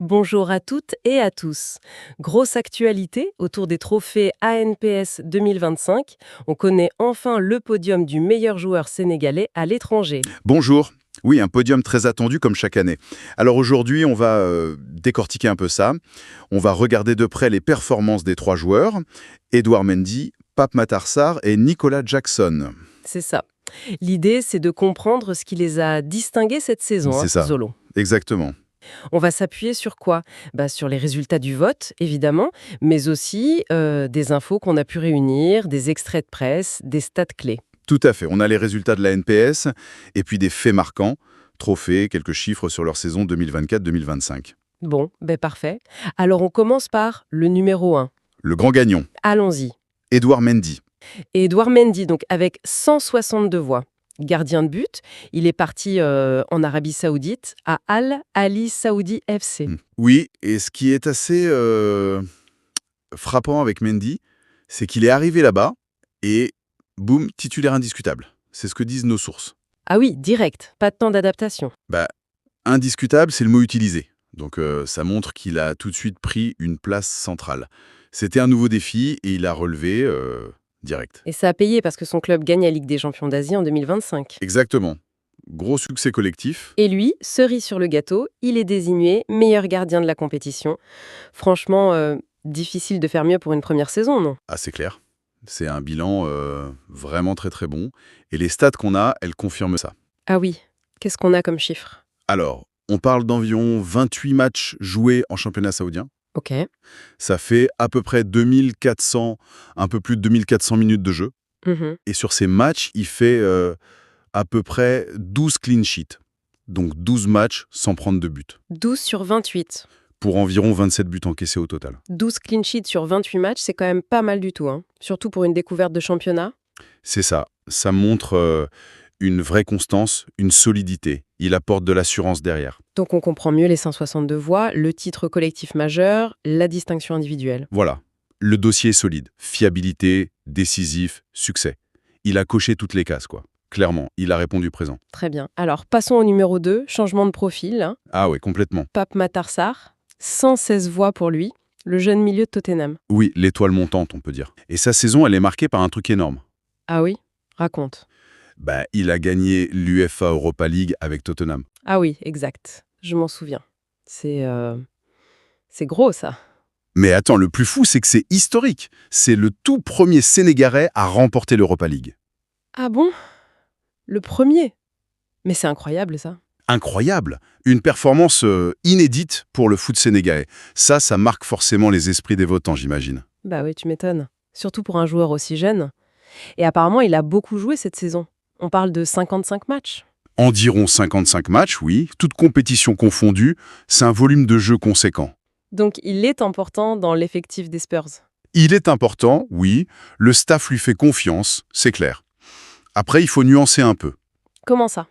Bonjour à toutes et à tous. Grosse actualité autour des trophées ANPS 2025. On connaît enfin le podium du meilleur joueur sénégalais à l'étranger. Bonjour. Oui, un podium très attendu comme chaque année. Alors aujourd'hui, on va décortiquer un peu ça. On va regarder de près les performances des trois joueurs, Edouard Mendy, Pape Matar Sarr et Nicolas Jackson. C'est ça. L'idée, c'est de comprendre ce qui les a distingués cette saison, C'est ça, Zolo. exactement. On va s'appuyer sur quoi? Sur les résultats du vote, évidemment, mais aussi des infos qu'on a pu réunir, des extraits de presse, des stats clés. Tout à fait. On a les résultats de la NPS et puis des faits marquants, trophées, quelques chiffres sur leur saison 2024-2025. Bon, parfait. Alors on commence par le numéro 1. Le grand gagnant, Allons-y. Edouard Mendy. Et Edouard Mendy, donc avec 162 voix. Gardien de but, il est parti en Arabie Saoudite, à Al Ali Saoudi FC. Oui, et ce qui est assez frappant avec Mendy, c'est qu'il est arrivé là-bas et boum, titulaire indiscutable. C'est ce que disent nos sources. Ah oui, direct, pas de temps d'adaptation. Indiscutable, c'est le mot utilisé. Donc ça montre qu'il a tout de suite pris une place centrale. C'était un nouveau défi et il a relevé direct. Et ça a payé parce que son club gagne la Ligue des Champions d'Asie en 2025. Exactement. Gros succès collectif. Et lui, cerise sur le gâteau, il est désigné meilleur gardien de la compétition. Franchement, difficile de faire mieux pour une première saison, non? Ah, c'est clair. C'est un bilan vraiment très très bon. Et les stats qu'on a, elles confirment ça. Ah oui, qu'est-ce qu'on a comme chiffre? Alors, on parle d'environ 28 matchs joués en championnat saoudien. Ok. Ça fait à peu près 2400, un peu plus de 2400 minutes de jeu. Mhm. Et sur ces matchs, il fait à peu près 12 clean sheets. Donc 12 matchs sans prendre de but. 12 sur 28. Pour environ 27 buts encaissés au total. 12 clean sheets sur 28 matchs, c'est quand même pas mal du tout, hein. Surtout pour une découverte de championnat. C'est ça. Ça montre une vraie constance, une solidité. Il apporte de l'assurance derrière. Donc on comprend mieux les 162 voix, le titre collectif majeur, la distinction individuelle. Voilà. Le dossier est solide. Fiabilité, décisif, succès. Il a coché toutes les cases, quoi. Clairement, il a répondu présent. Très bien. Alors passons au numéro 2, changement de profil, hein. Ah ouais, complètement. Pape Matar Sarr, 116 voix pour lui, le jeune milieu de Tottenham. Oui, l'étoile montante, on peut dire. Et sa saison, elle est marquée par un truc énorme. Ah oui? Raconte. Il a gagné l'UEFA Europa League avec Tottenham. Ah oui, exact. Je m'en souviens. C'est gros, ça. Mais attends, le plus fou, c'est que c'est historique. C'est le tout premier Sénégalais à remporter l'Europa League. Ah bon? Le premier? Mais c'est incroyable, ça. Incroyable. Une performance inédite pour le foot sénégalais. Ça marque forcément les esprits des votants, j'imagine. Bah oui, tu m'étonnes. Surtout pour un joueur aussi jeune. Et apparemment, il a beaucoup joué cette saison. On parle de 55 matchs. Environ 55 matchs, oui, toutes compétitions confondues, c'est un volume de jeu conséquent. Donc il est important dans l'effectif des Spurs. Il est important, oui, le staff lui fait confiance, c'est clair. Après, il faut nuancer un peu. Comment ça?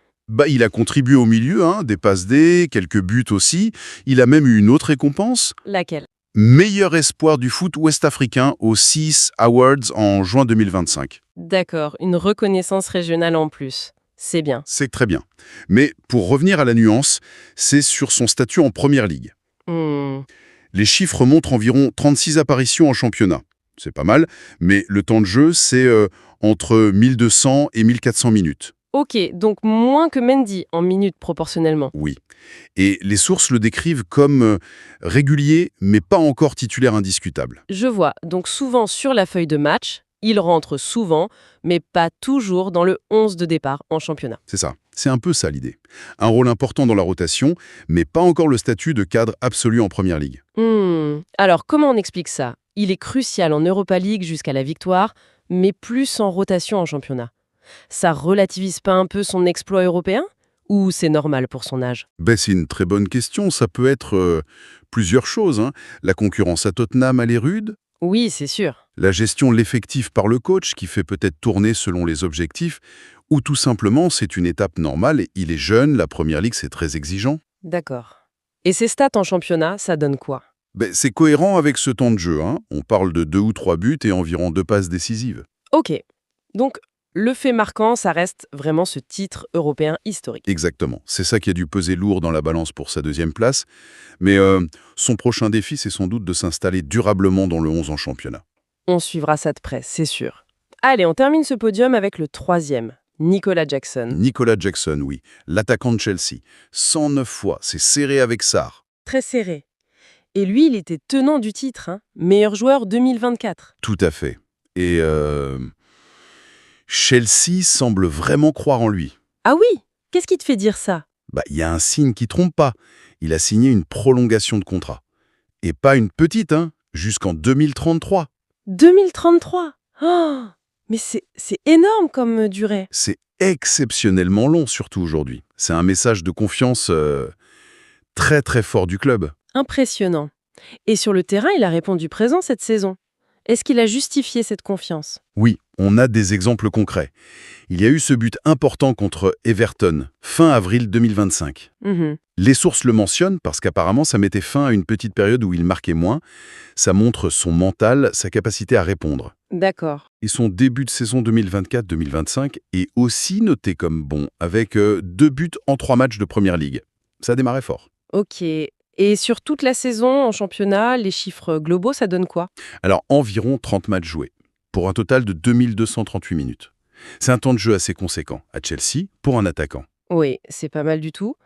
Il a contribué au milieu, des passes D, quelques buts aussi. Il a même eu une autre récompense. Laquelle? Meilleur espoir du foot ouest-africain aux CIS Awards en juin 2025. D'accord, une reconnaissance régionale en plus. C'est bien. C'est très bien. Mais pour revenir à la nuance, c'est sur son statut en Première Ligue. Hmm. Les chiffres montrent environ 36 apparitions en championnat. C'est pas mal, mais le temps de jeu, c'est entre 1200 et 1400 minutes. Ok, donc moins que Mendy en minutes proportionnellement. Oui. Et les sources le décrivent comme régulier, mais pas encore titulaire indiscutable. Je vois, donc souvent sur la feuille de match, il rentre souvent, mais pas toujours dans le 11 de départ en championnat. C'est ça. C'est un peu ça l'idée. Un rôle important dans la rotation, mais pas encore le statut de cadre absolu en Première Ligue. Alors comment on explique ça? Il est crucial en Europa League jusqu'à la victoire, mais plus en rotation en championnat. Ça relativise pas un peu son exploit européen? Ou c'est normal pour son âge? C'est une très bonne question. Ça peut être plusieurs choses. La concurrence à Tottenham, elle est rude. Oui, c'est sûr. La gestion de l'effectif par le coach, qui fait peut-être tourner selon les objectifs. Ou tout simplement, c'est une étape normale. Il est jeune, la Première Ligue, c'est très exigeant. D'accord. Et ses stats en championnat, ça donne quoi? C'est cohérent avec ce temps de jeu. On parle de 2 ou 3 buts et environ 2 passes décisives. Ok. Donc, Le fait marquant, ça reste vraiment ce titre européen historique. Exactement. C'est ça qui a dû peser lourd dans la balance pour sa deuxième place. Mais son prochain défi, c'est sans doute de s'installer durablement dans le 11 en championnat. On suivra ça de près, c'est sûr. Allez, on termine ce podium avec le troisième, Nicolas Jackson. Nicolas Jackson, oui. L'attaquant de Chelsea. 109 fois, c'est serré avec Sarr. Très serré. Et lui, il était tenant du titre, hein, meilleur joueur 2024. Tout à fait. Et Chelsea semble vraiment croire en lui. Ah oui, qu'est-ce qui te fait dire ça? Il y a un signe qui trompe pas. Il a signé une prolongation de contrat. Et pas une petite, hein, jusqu'en 2033. 2033. Oh, mais c'est énorme comme durée. C'est exceptionnellement long, surtout aujourd'hui. C'est un message de confiance très très fort du club. Impressionnant. Et sur le terrain, il a répondu présent cette saison. Est-ce qu'il a justifié cette confiance? Oui, on a des exemples concrets. Il y a eu ce but important contre Everton, fin avril 2025. Mhm. Les sources le mentionnent parce qu'apparemment ça mettait fin à une petite période où il marquait moins. Ça montre son mental, sa capacité à répondre. D'accord. Et son début de saison 2024-2025 est aussi noté comme bon, avec 2 buts en 3 matchs de Première Ligue. Ça a démarré fort. Ok. Et sur toute la saison en championnat, les chiffres globaux, ça donne quoi? Alors environ 30 matchs joués, pour un total de 2238 minutes. C'est un temps de jeu assez conséquent à Chelsea pour un attaquant. Oui, c'est pas mal du tout.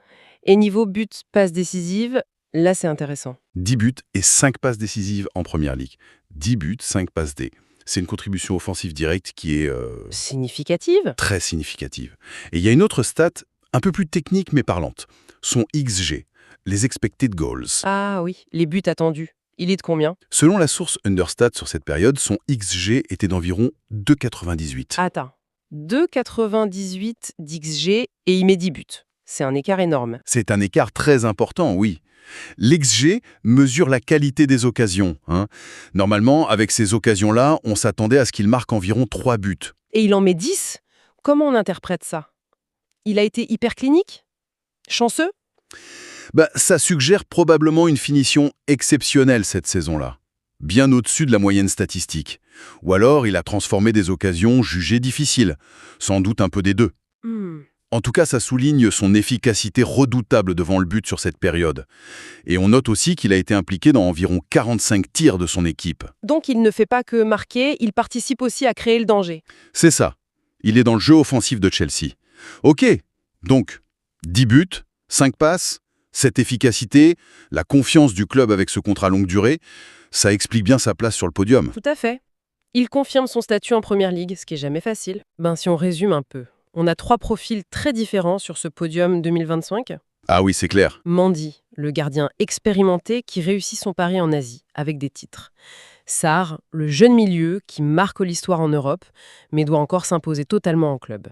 Et niveau but, passe décisive, là c'est intéressant. 10 buts et 5 passes décisives en Première Ligue. 10 buts, 5 passes D. C'est une contribution offensive directe qui est Significative? très significative. Et il y a une autre stat, un peu plus technique mais parlante. Son XG, les expected goals. Ah oui, les buts attendus. Il est de combien? Selon la source Understat sur cette période, son XG était d'environ 2,98. Attends. 2,98 d'XG et il met 10 buts. C'est un écart énorme. C'est un écart très important, oui. L'XG mesure la qualité des occasions. Normalement, avec ces occasions-là, on s'attendait à ce qu'il marque environ 3 buts. Et il en met 10? Comment on interprète ça? Il a été hyper clinique? Chanceux? Ça suggère probablement une finition exceptionnelle cette saison-là. Bien au-dessus de la moyenne statistique. Ou alors, il a transformé des occasions jugées difficiles. Sans doute un peu des deux. En tout cas, ça souligne son efficacité redoutable devant le but sur cette période. Et on note aussi qu'il a été impliqué dans environ 45 tirs de son équipe. Donc il ne fait pas que marquer, il participe aussi à créer le danger. C'est ça. Il est dans le jeu offensif de Chelsea. Ok, donc 10 buts, 5 passes, cette efficacité, la confiance du club avec ce contrat longue durée, ça explique bien sa place sur le podium. Tout à fait. Il confirme son statut en Première Ligue, ce qui est jamais facile. Si on résume un peu, on a 3 profils très différents sur ce podium 2025. Ah oui, c'est clair. Mendy, le gardien expérimenté qui réussit son pari en Asie, avec des titres. Sarr, le jeune milieu qui marque l'histoire en Europe, mais doit encore s'imposer totalement en club.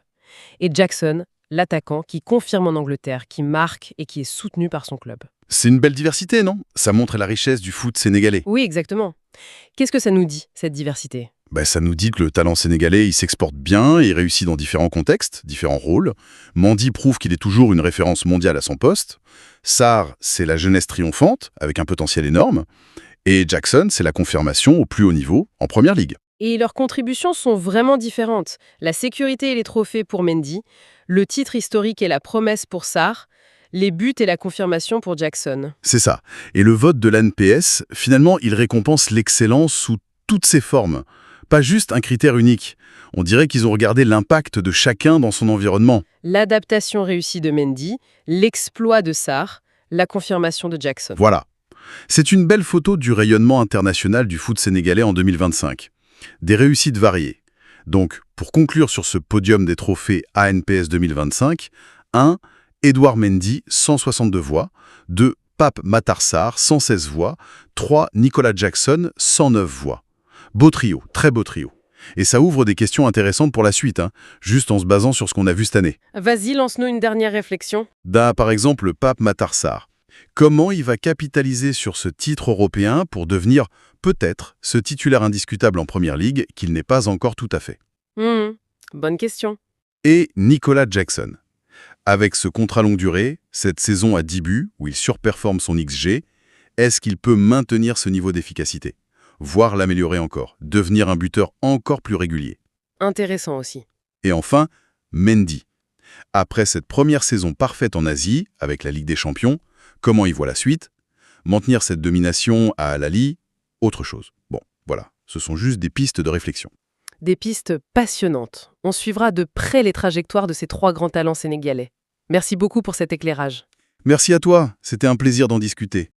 Et Jackson, l'attaquant qui confirme en Angleterre, qui marque et qui est soutenu par son club. C'est une belle diversité, non? Ça montre la richesse du foot sénégalais. Oui, exactement. Qu'est-ce que ça nous dit, cette diversité? Ça nous dit que le talent sénégalais, il s'exporte bien, il réussit dans différents contextes, différents rôles. Mendy prouve qu'il est toujours une référence mondiale à son poste. Sarr, c'est la jeunesse triomphante, avec un potentiel énorme. Et Jackson, c'est la confirmation au plus haut niveau, en Première Ligue. Et leurs contributions sont vraiment différentes. La sécurité et les trophées pour Mendy, le titre historique et la promesse pour Sarr, les buts et la confirmation pour Jackson. C'est ça. Et le vote de l'ANPS, finalement, il récompense l'excellence sous toutes ses formes. Pas juste un critère unique. On dirait qu'ils ont regardé l'impact de chacun dans son environnement. L'adaptation réussie de Mendy, l'exploit de Sarr, la confirmation de Jackson. Voilà. C'est une belle photo du rayonnement international du foot sénégalais en 2025. Des réussites variées. Donc, pour conclure sur ce podium des trophées ANPS 2025, 1. Edouard Mendy, 162 voix. 2. Pape Matar Sarr, 116 voix. 3. Nicolas Jackson, 109 voix. Beau trio, très beau trio. Et ça ouvre des questions intéressantes pour la suite, juste en se basant sur ce qu'on a vu cette année. Vas-y, lance-nous une dernière réflexion. Par exemple, le Pape Matar Sarr. Comment il va capitaliser sur ce titre européen pour devenir, peut-être, ce titulaire indiscutable en Première Ligue qu'il n'est pas encore tout à fait? Bonne question. Et Nicolas Jackson. Avec ce contrat longue durée, cette saison à 10 buts, où il surperforme son XG, est-ce qu'il peut maintenir ce niveau d'efficacité? Voire l'améliorer encore, devenir un buteur encore plus régulier? Intéressant aussi. Et enfin, Mendy. Après cette première saison parfaite en Asie, avec la Ligue des Champions, comment il voit la suite? Maintenir cette domination à Al-Ahly, autre chose. Bon, voilà, ce sont juste des pistes de réflexion. Des pistes passionnantes. On suivra de près les trajectoires de ces 3 grands talents sénégalais. Merci beaucoup pour cet éclairage. Merci à toi, c'était un plaisir d'en discuter.